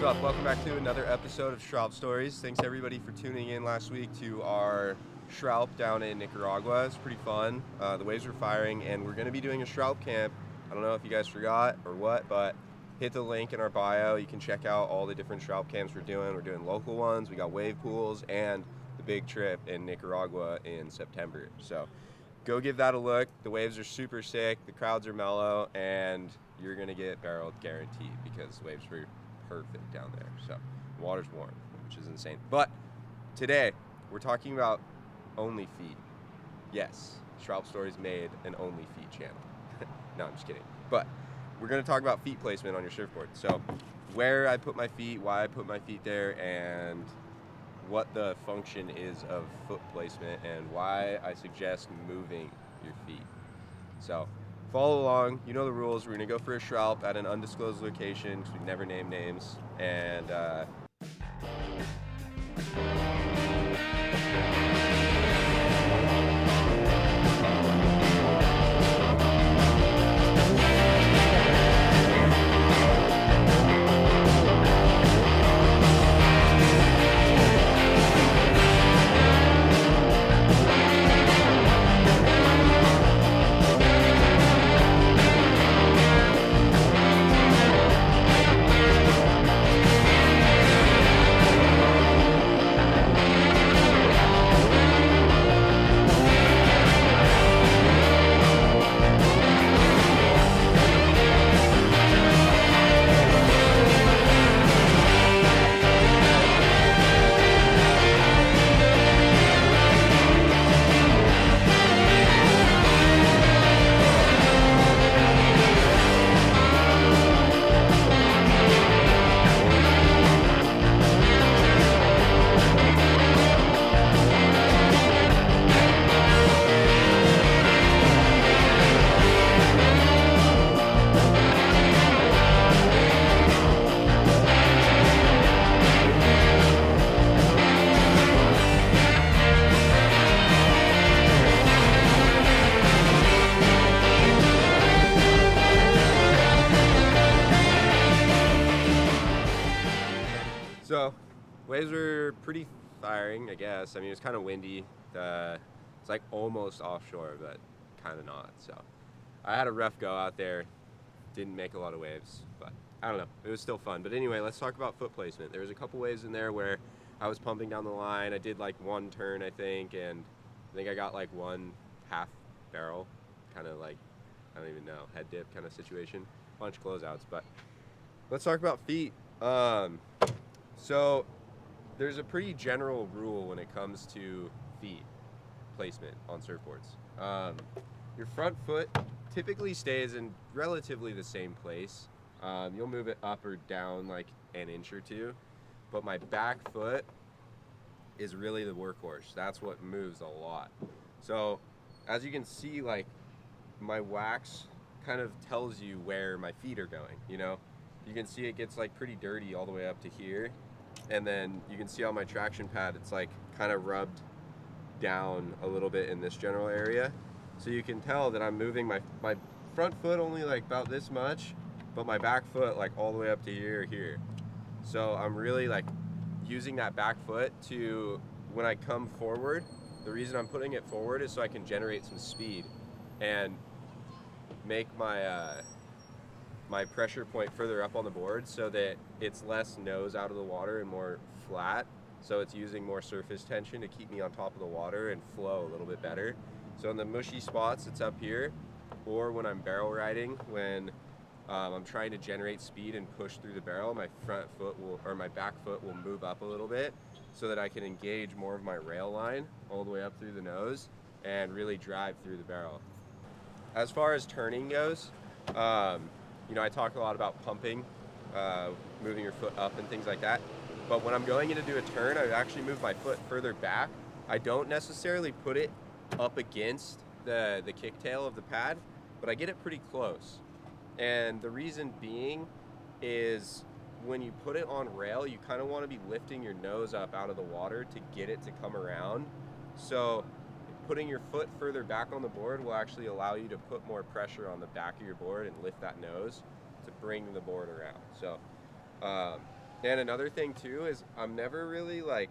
up? Welcome back to another episode of Shroud Stories. Thanks everybody for tuning in last week to our Shroud down in Nicaragua. It's pretty fun. The waves were firing and we're going to be doing a Shroud camp. I don't know if you guys forgot or what, but hit the link in our bio. You can check out all the different Shroud camps we're doing. We're doing local ones. We got wave pools and the big trip in Nicaragua in September. So go give that a look. The waves are super sick. The crowds are mellow and you're going to get barreled guaranteed because the waves were perfect down there. So the water's warm, which is insane. But today we're talking about only feet. Yes, Shroud Stories made an only feet channel. No, I'm just kidding. But we're going to talk about feet placement on your surfboard. So where I put my feet, why I put my feet there, and what the function is of foot placement and why I suggest moving your feet. So follow along. You know the rules. We're going to go for a shroud at an undisclosed location because we never name names. And so waves were pretty firing, I guess. I mean, it's kind of windy. It's like almost offshore, but kind of not. So I had a rough go out there. Didn't make a lot of waves, but I don't know. It was still fun. But anyway, let's talk about foot placement. There was a couple waves in there where I was pumping down the line. I did like one turn, I think, and I think I got like one half barrel, kind of like, I don't even know, head dip kind of situation. Bunch of closeouts, but let's talk about feet. So there's a pretty general rule when it comes to feet placement on surfboards. Your front foot typically stays in relatively the same place. You'll move it up or down like an inch or two, but my back foot is really the workhorse. That's what moves a lot. So as you can see, like my wax kind of tells you where my feet are going, you know? You can see it gets like pretty dirty all the way up to here. And then you can see on my traction pad, it's like kind of rubbed down a little bit in this general area. So you can tell that I'm moving my front foot only like about this much, but my back foot like all the way up to here. So I'm really like using that back foot to, when I come forward, the reason I'm putting it forward is so I can generate some speed and make my my pressure point further up on the board so that it's less nose out of the water and more flat. So it's using more surface tension to keep me on top of the water and flow a little bit better. So in the mushy spots, it's up here, or when I'm barrel riding, when I'm trying to generate speed and push through the barrel, my front foot will, or my back foot will move up a little bit so that I can engage more of my rail line all the way up through the nose and really drive through the barrel. As far as turning goes, you know, I talk a lot about pumping, moving your foot up and things like that. But when I'm going in to do a turn, I actually move my foot further back. I don't necessarily put it up against the kicktail of the pad, but I get it pretty close. And the reason being is when you put it on rail, you kind of want to be lifting your nose up out of the water to get it to come around. So putting your foot further back on the board will actually allow you to put more pressure on the back of your board and lift that nose to bring the board around. So And another thing too is I'm never really like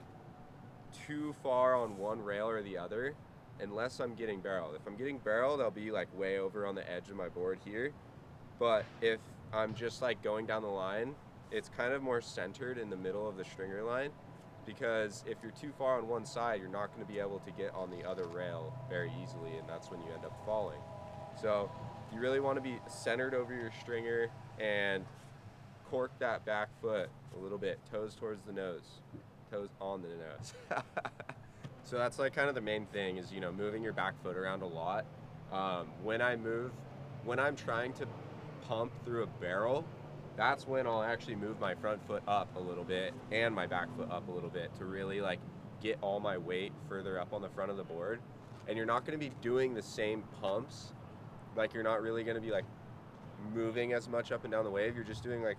too far on one rail or the other unless I'm getting barreled. If I'm getting barreled, I'll be like way over on the edge of my board here. But if I'm just like going down the line, it's kind of more centered in the middle of the stringer line, because if you're too far on one side, you're not going to be able to get on the other rail very easily, and that's when you end up falling. So you really want to be centered over your stringer and cork that back foot a little bit, toes towards the nose, toes on the nose. So that's like kind of the main thing is, you know, moving your back foot around a lot. When I'm trying to pump through a barrel, that's when I'll actually move my front foot up a little bit and my back foot up a little bit to really like get all my weight further up on the front of the board. And you're not going to be doing the same pumps. Like you're not really going to be like moving as much up and down the wave. You're just doing like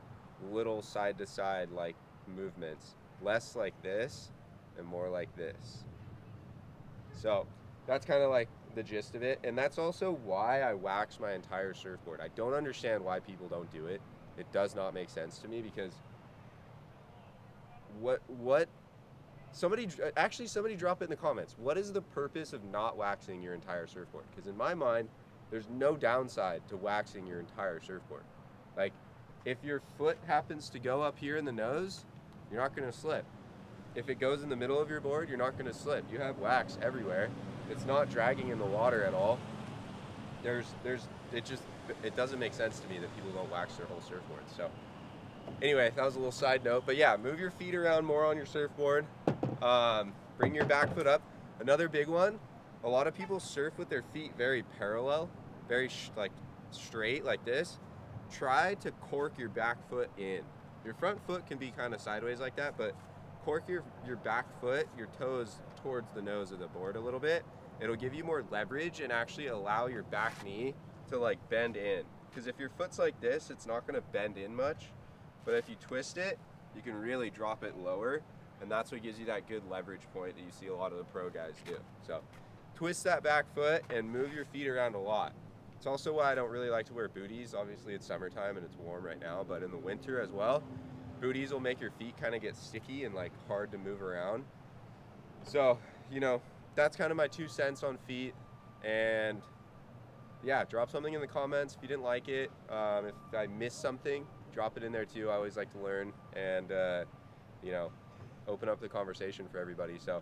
little side to side like movements, less like this and more like this. So that's kind of like the gist of it. And that's also why I wax my entire surfboard. I don't understand why people don't do it. It does not make sense to me, because somebody drop it in the comments. What is the purpose of not waxing your entire surfboard? Because in my mind, there's no downside to waxing your entire surfboard. Like, if your foot happens to go up here in the nose, you're not going to slip. If it goes in the middle of your board, you're not going to slip. You have wax everywhere. It's not dragging in the water at all. It doesn't make sense to me that people don't wax their whole surfboard. So anyway, that was a little side note, but yeah, move your feet around more on your surfboard. Bring your back foot up. Another big one, a lot of people surf with their feet very parallel, very like straight like this. Try to cork your back foot in. Your front foot can be kind of sideways like that, but cork your back foot, your toes towards the nose of the board a little bit. It'll give you more leverage and actually allow your back knee to like bend in. Because if your foot's like this, it's not going to bend in much. But if you twist it, you can really drop it lower. And that's what gives you that good leverage point that you see a lot of the pro guys do. So twist that back foot and move your feet around a lot. It's also why I don't really like to wear booties. Obviously it's summertime and it's warm right now, but in the winter as well, booties will make your feet kind of get sticky and like hard to move around. So, you know, that's kind of my 2 cents on feet. And yeah, drop something in the comments if you didn't like it. If I missed something, drop it in there too. I always like to learn and, you know, open up the conversation for everybody. So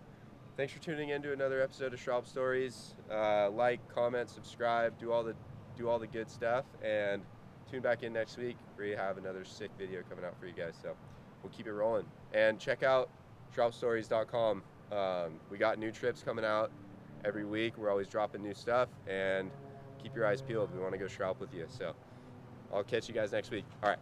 thanks for tuning in to another episode of Schraub Stories. Like, comment, subscribe, do all the good stuff, and tune back in next week. We have another sick video coming out for you guys. So we'll keep it rolling. And check out SchraubStories.com. We got new trips coming out every week. We're always dropping new stuff, and keep your eyes peeled. We want to go Schraub with you. So I'll catch you guys next week. All right.